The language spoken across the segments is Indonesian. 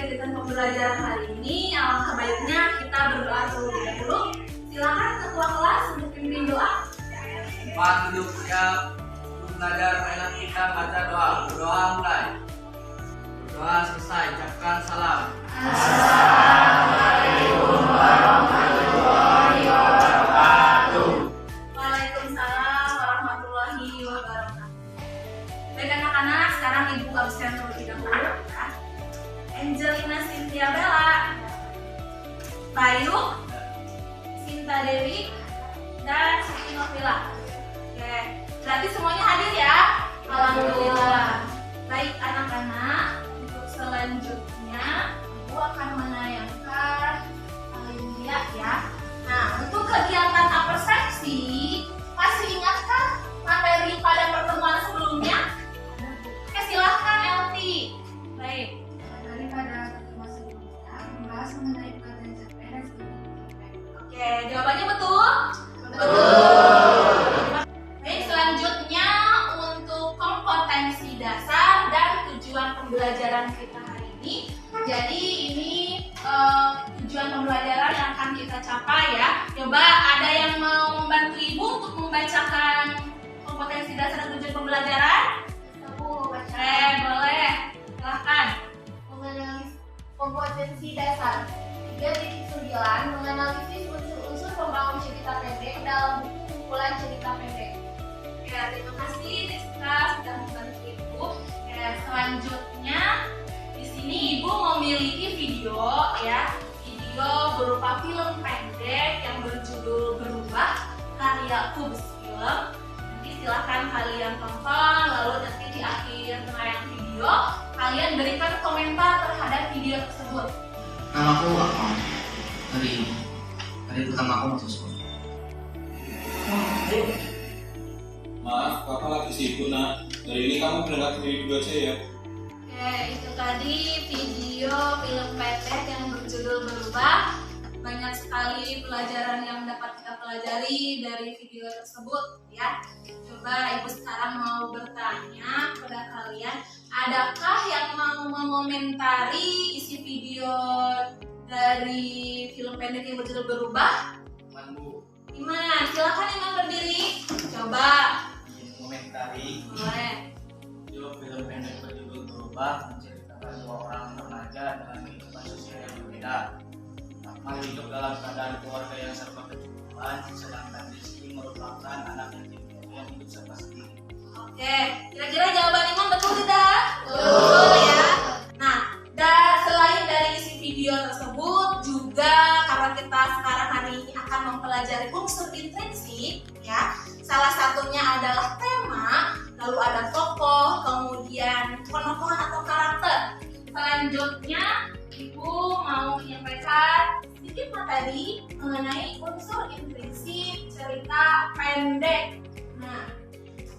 kegiatan pembelajaran hari ini, alangkah baiknya kita berdoa terlebih dahulu. Silakan ketua kelas untuk pimpin doa. Pak duduk siap, belajar marilah kita baca doa. Berdoa mulai. Berdoa selesai, ucapkan salam. Assalamualaikum warahmatullahi wabarakatuh. Waalaikumsalam warahmatullahi wabarakatuh. Baik anak-anak, sekarang ibu absen terlebih dahulu ya. Angelina Cynthia Bella, Bayu, Sinta Dewi, dan Siti Novila. Oke, berarti semuanya hadir ya? Alhamdulillah. Baik anak-anak, untuk selanjutnya ibu akan menayangkan media ya. Nah, untuk kegiatan apersepsi, masih ingatkah materi pada pertemuan sebelumnya? Oke, silahkan Elti. Baik. Daripada pertemuan sebelumnya membahas mengenai pelatihan capaian dan studi. Oke, jawabannya betul? Betul. Baik, selanjutnya untuk kompetensi dasar dan tujuan pembelajaran kita hari ini. Jadi ini tujuan pembelajaran yang akan kita capai ya. Coba ada yang mau membantu ibu untuk membacakan kompetensi dasar dan tujuan pembelajaran? Aku baca Boleh. Silahkan. mengenali kompetensi dasar 3.9 menganalisis unsur-unsur pembangun cerita pendek dalam buku kumpulan cerita pendek. Ya, terima kasih Rizka sudah membantu ibu. Ya, selanjutnya di sini ibu memiliki video ya, video berupa film pendek yang berjudul Berubah karya Kubus Film. Nanti silahkan kalian tonton, lalu nanti di akhir penayangan video kalian berikan komentar terhadap video tersebut. Namaku Akmal. Hari pertama aku masuk sekolah. Maaf, kakak lagi sibuk nak. Dari ini kamu berangkat sendiri dulu aja ya. Oke, itu tadi video film pendek yang berjudul Berubah. Banyak sekali pelajaran yang dapat kita pelajari dari video tersebut ya. Coba ibu sekarang mau bertanya kepada kalian, adakah yang mau mengomentari isi video dari film pendek yang berjudul Berubah? Temanku Iman, silakan Iman berdiri. Coba. ingin komentari Boleh. video film pendek berjudul Berubah menceritakan dua orang remaja dengan kehidupan sosial yang berbeda. Akmal hidup dalam keadaan keluarga yang serba kecukupan, sedangkan Rizky merupakan anak yang hidup serba sendiri. Oke, kira-kira jawaban Iman betul tidak? Betul ya. Nah, selain dari isi video tersebut juga karena kita sekarang hari ini akan mempelajari unsur intrinsik ya. Salah satunya adalah tema, lalu ada tokoh, kemudian penokohan atau karakter. Selanjutnya, Ibu mau menyampaikan sedikit materi mengenai unsur intrinsik cerita pendek. Nah,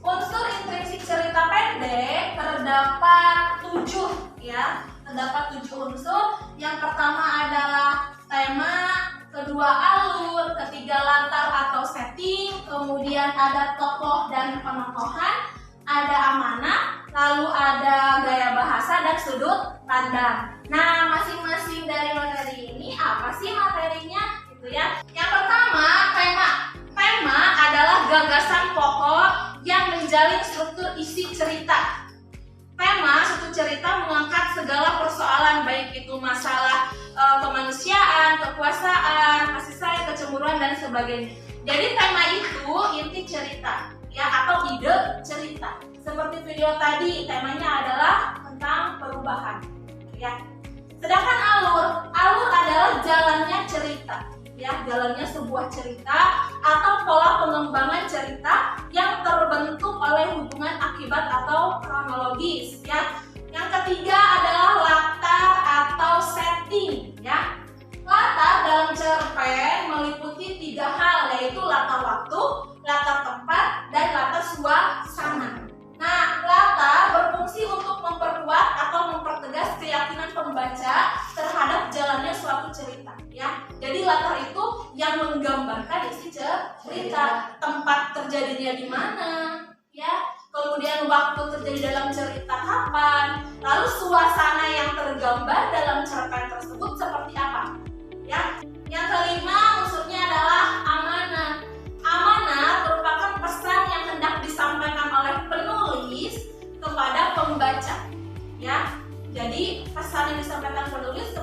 unsur intrinsik cerita pendek terdapat 7 ya. Terdapat 7 unsur. Yang pertama adalah tema, kedua alur, ketiga latar atau setting, kemudian ada tokoh dan penokohan, ada amanah, lalu ada gaya bahasa dan sudut pandang. Nah, masing-masing dari materi ini apa sih materinya gitu ya. Yang pertama, tema. Tema adalah gagasan pokok yang menjalin struktur isi cerita. Tema suatu cerita mengangkat segala persoalan, baik itu masalah kemanusiaan, kekuasaan, kasih sayang, kecemburuan dan sebagainya. Jadi tema itu inti cerita ya, atau ide cerita. Seperti video tadi, temanya adalah tentang perubahan ya. Sedangkan alur adalah jalannya cerita ya, jalannya sebuah cerita atau pola pengembangan cerita yang terbentuk oleh hubungan akibat atau kronologis ya. Yang ketiga adalah latar atau setting ya. Latar dalam cerpen meliputi 3 hal, yaitu latar waktu, latar tempat, dan latar suasana. Nah, latar berfungsi untuk memperkuat atau mempertegas keyakinan pembaca terhadap jalannya suatu cerita ya. Jadi latar itu yang menggambarkan isi cerita, tempat terjadinya di mana ya, kemudian waktu terjadi dalam cerita kapan, lalu suasana yang tergambar dalam cerpen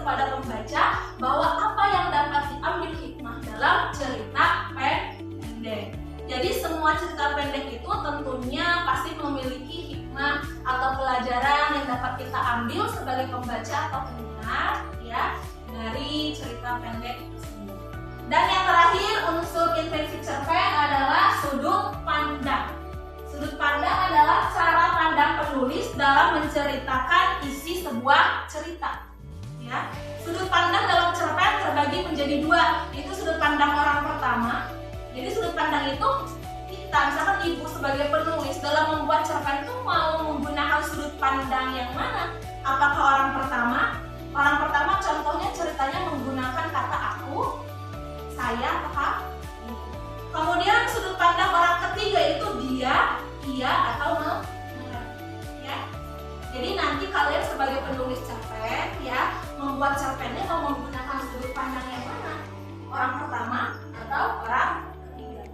kepada pembaca bahwa apa yang dapat diambil hikmah dalam cerita pendek. Jadi semua cerita pendek itu tentunya pasti memiliki hikmah atau pelajaran yang dapat kita ambil sebagai pembaca atau pendengar ya dari cerita pendek tersebut. Dan yang terakhir, unsur intrinsik cerpen adalah sudut pandang. Sudut pandang adalah cara pandang penulis dalam menceritakan isi sebuah cerita. Ya, sudut pandang dalam cerpen terbagi menjadi dua. Itu sudut pandang orang pertama. Jadi sudut pandang itu kita, misalkan ibu sebagai penulis dalam membuat cerpen itu mau menggunakan sudut pandang yang mana? Apakah orang pertama? Orang pertama contohnya ceritanya menggunakan kata aku, saya, kakak. Kemudian sudut pandang orang ketiga itu dia, ia, atau mereka. Ya. Jadi nanti kalian sebagai penulis cerpen ya membuat cerpennya mau menggunakan sudut pandang yang mana? Orang pertama atau orang ketiga.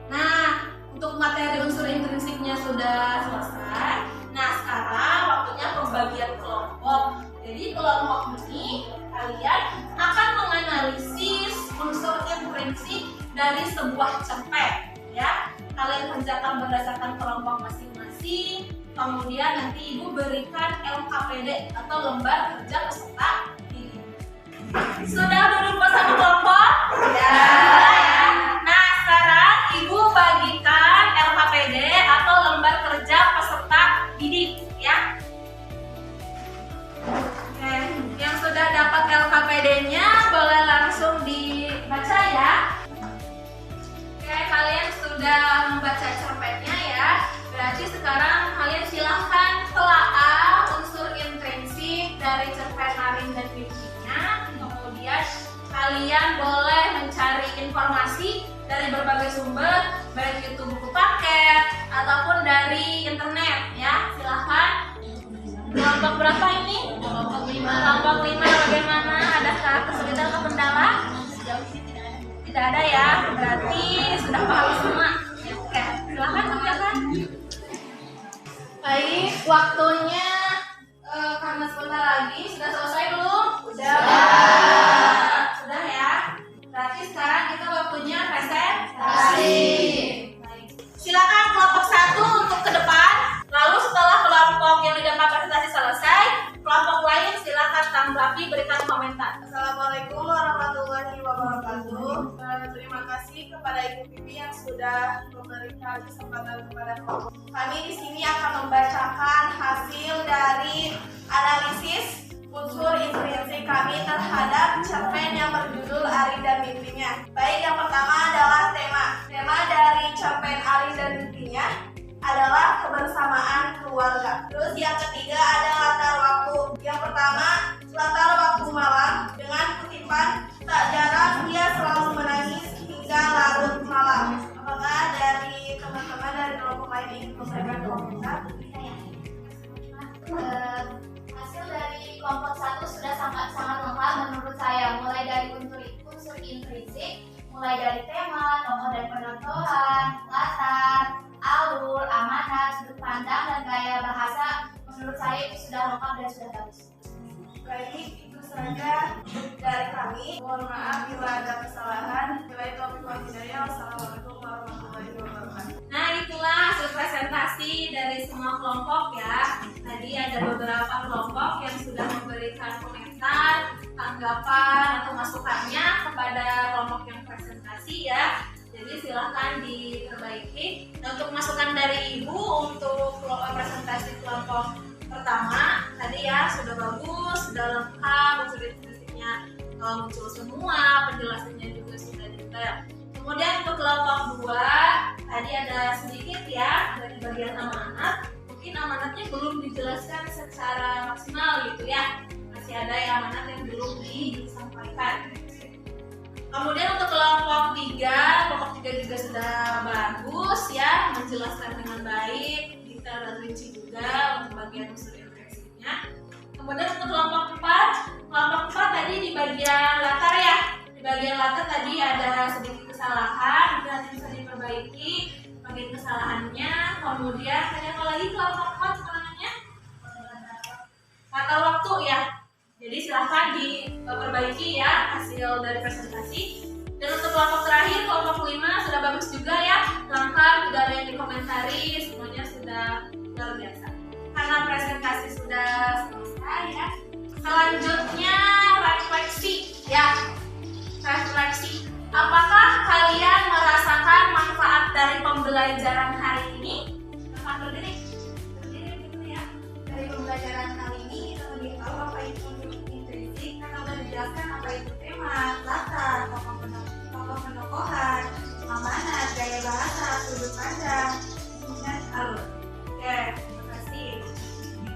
Nah, untuk materi unsur intrinsiknya sudah selesai. Nah, sekarang waktunya pembagian kelompok. Jadi kelompok ini kalian akan menganalisis unsur intrinsik dari sebuah cerpen ya. Kalian kerjakan berdasarkan kelompok masing-masing. Kemudian nanti ibu berikan LKPD atau lembar kerja peserta didik. Sudah duduk bersama kelompok? Ya. Nah, sekarang ibu bagikan LKPD atau lembar kerja peserta didik ya. Oke, yang sudah dapat LKPD-nya boleh langsung dibaca ya. Oke, kalian sudah membaca cerpennya ya. Berarti sekarang kalian silahkan telaah unsur intrinsik dari cerpen Arin dan Vivinya. Kemudian kalian boleh mencari informasi dari berbagai sumber, baik itu buku paket ataupun dari internet ya. Silahkan. Kelompok berapa ini? Kelompok 5. Kelompok 5 bagaimana? Adakah kesulitan atau kendala? Tidak ada ya. Berarti sudah paham semua. Oke, silahkan kerjakan. Baik, waktunya karena sebentar lagi sudah selesai belum? Sudah. Sudah ya. Berarti sekarang kita waktunya presentasi. Baik. Silakan kelompok 1 untuk ke depan. Lalu setelah kelompok yang didapat presentasi selesai, kelompok lain silakan tanggapi, berikan komentar. Assalamualaikum warahmatullahi wabarakatuh. Terima kasih kepada Ibu Pipi yang sudah memberikan kesempatan kepada kelompok. Kami di sini akan membacakan hasil dari analisis unsur intrinsik kami terhadap cerpen yang berjudul Arin dan Mimpinya. Baik, yang pertama adalah tema. Tema dari cerpen Arin dan Mimpinya adalah kebersamaan keluarga. Terus yang ketiga ada latar waktu. Yang pertama, latar waktu malam dengan kutipan tak jarang ia selalu menangis hingga larut malam. Apakah dari teman-teman dari kelompok lain ingin memberikan komentar? Hasil dari kelompok 1 sudah sangat lengkap menurut saya, mulai dari unsur intrinsik, mulai dari tema, tokoh dan penonton, latar, alur, amanat, sudut pandang, dan gaya bahasa. Menurut saya itu sudah lengkap dan sudah bagus. Baik, itu saja dari kami. Mohon maaf bila ada kesalahan. Wassalamualaikum warahmatullahi wabarakatuh. Nah, itulah hasil presentasi dari semua kelompok ya. Tadi ada beberapa kelompok yang sudah memberikan komentar, tanggapan atau masukannya kepada kelompok yang presentasi ya. Jadi silahkan diperbaiki. Nah, untuk masukan dari Ibu untuk presentasi kelompok pertama tadi ya sudah bagus, sudah lengkap, unsur intrinsik muncul semua, penjelasannya juga sudah detail. Kemudian untuk kelompok 2 tadi ada sedikit ya dari bagian amanat. Mungkin amanatnya belum dijelaskan secara maksimal gitu ya. Masih ada yang amanat yang belum disampaikan. Kemudian untuk kelompok 3 juga sudah bagus ya, menjelaskan dengan baik, detail dan rinci juga untuk bagian unsur intrinsiknya. Kemudian untuk kelompok 4 tadi di bagian latar ya. Di bagian latar tadi ada sedikit kesalahan, itu nanti bisa diperbaiki bagian kesalahannya. Kemudian tadi apa lagi kelompok 4 kesalahannya? Latar waktu ya. Jadi silahkan diperbaiki ya hasil dari presentasi. Dan untuk kelompok terakhir, kelompok 5 sudah bagus juga ya, lengkap, tidak ada yang dikomentari, semuanya sudah luar biasa. Karena presentasi sudah selesai ya, selanjutnya refleksi ya. Refleksi. Apakah kalian merasakan manfaat dari pembelajaran hari ini? Silahkan berdiri. Berdiri dulu ya. Dari pembelajaran kali ini kita lebih tahu apa itu unsur intrinsik, karena sudah dijelaskan apa itu tema, latar, tokoh penokohan, amanat, gaya bahasa, sudut pandang, dan alur. Oke, terima kasih.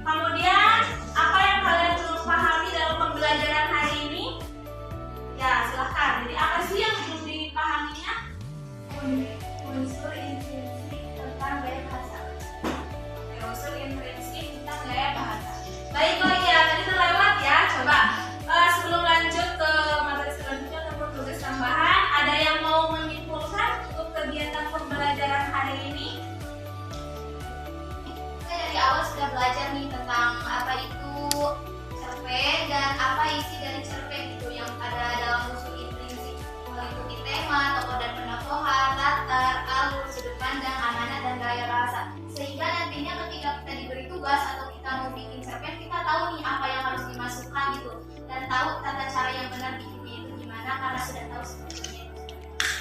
Kemudian, apa yang kalian belum pahami dalam pembelajaran hari ini? Ya, silahkan. Jadi apa sih yang belum dipahaminya? Unsur intrinsik tentang gaya bahasa. Oke, unsur intrinsik tentang gaya bahasa. Baiklah ya, tadi terlewat ya. Coba sebelum lanjut ke materi selanjutnya ataupun tugas tambahan, ada yang mau menyimpulkan untuk kegiatan pembelajaran hari ini? Kita dari awal sudah belajar nih tentang apa itu cerpen dan apa isi dari cerpen itu yang ada dalam unsur intrinsik, meliputi tema, tokoh dan penokohan, latar, alur, sudut pandang, amanat, dan gaya bahasa. Sehingga nantinya ketika kita diberi tugas atau kita mau bikin cerpen, kita tahu nih apa yang harus dimasukkan gitu, dan tahu tata cara yang benar bikinnya itu gimana karena sudah tahu sepertinya.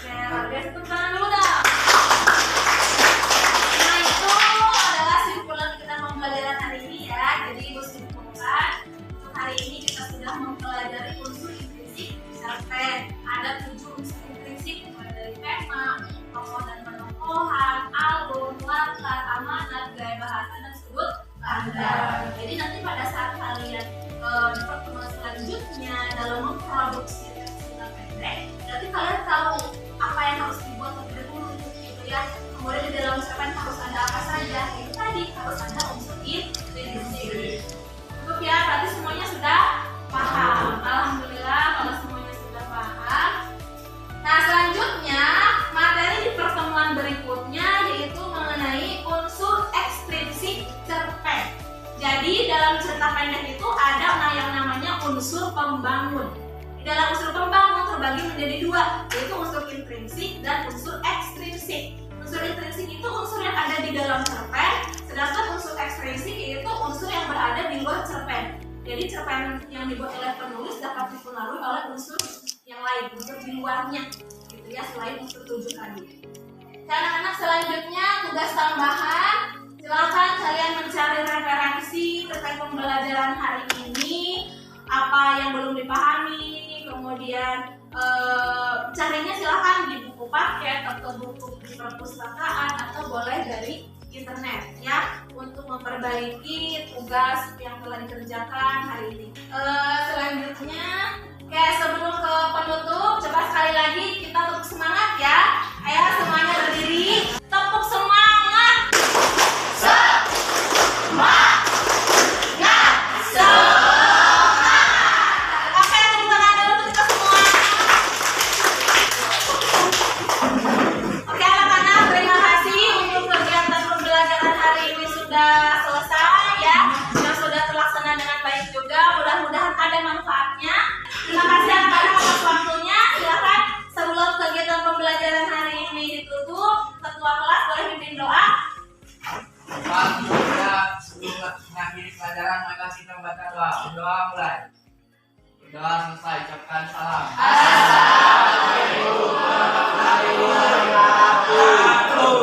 Oke, harus tepuk tangan dulu dong. Nah, itu adalah simpulan kita pembelajaran hari ini ya. Jadi ibu simpulkan, untuk hari ini kita sudah mempelajari unsur intrinsik cerpen. Ada 7 unsur intrinsik, mulai dari tema, tokoh dan penokohan, alur, latar, amanat, gaya bahasa, dan sudut pandang. Jadi nanti pada saat kalian di pertemuan selanjutnya dalam memproduksi cerita pendek, nanti kalian tahu apa yang harus dibuat terlebih dahulu gitu ya. Kemudian di dalam cerpen harus ada apa saja, itu tadi harus ada unsur intrinsik. Cukup ya, berarti semuanya sudah paham. Alhamdulillah kalau semuanya sudah paham. Nah, selanjutnya materi di pertemuan berikutnya yaitu mengenai unsur ekstrinsik cerpen. Jadi dalam cerita pendek itu ada yang namanya unsur pembangun. Di dalam unsur pembangun terbagi menjadi 2, yaitu unsur intrinsik dan unsur ekstrinsik. Unsur intrinsik itu unsur yang ada di dalam cerpen, sedangkan unsur ekstrinsik yaitu unsur yang berada di luar cerpen. Jadi cerpen yang dibuat oleh penulis dapat dipengaruhi oleh unsur yang lain, unsur di luarnya, gitu ya, selain unsur 7 tadi. Anak-anak, selanjutnya tugas tambahan. Silakan kalian mencari referensi terkait pembelajaran hari ini, apa yang belum dipahami, kemudian carinya silakan di buku paket atau buku di perpustakaan atau boleh dari internet ya, untuk memperbaiki tugas yang telah dikerjakan hari ini. Selanjutnya, sebelum ke penutup, coba sekali lagi kita tepuk semangat ya. Ayo semuanya berdiri, tepuk semangat. Berdoa mulai. Berdoa selesai, ucapkan salam. Assalamualaikum warahmatullahi wabarakatuh.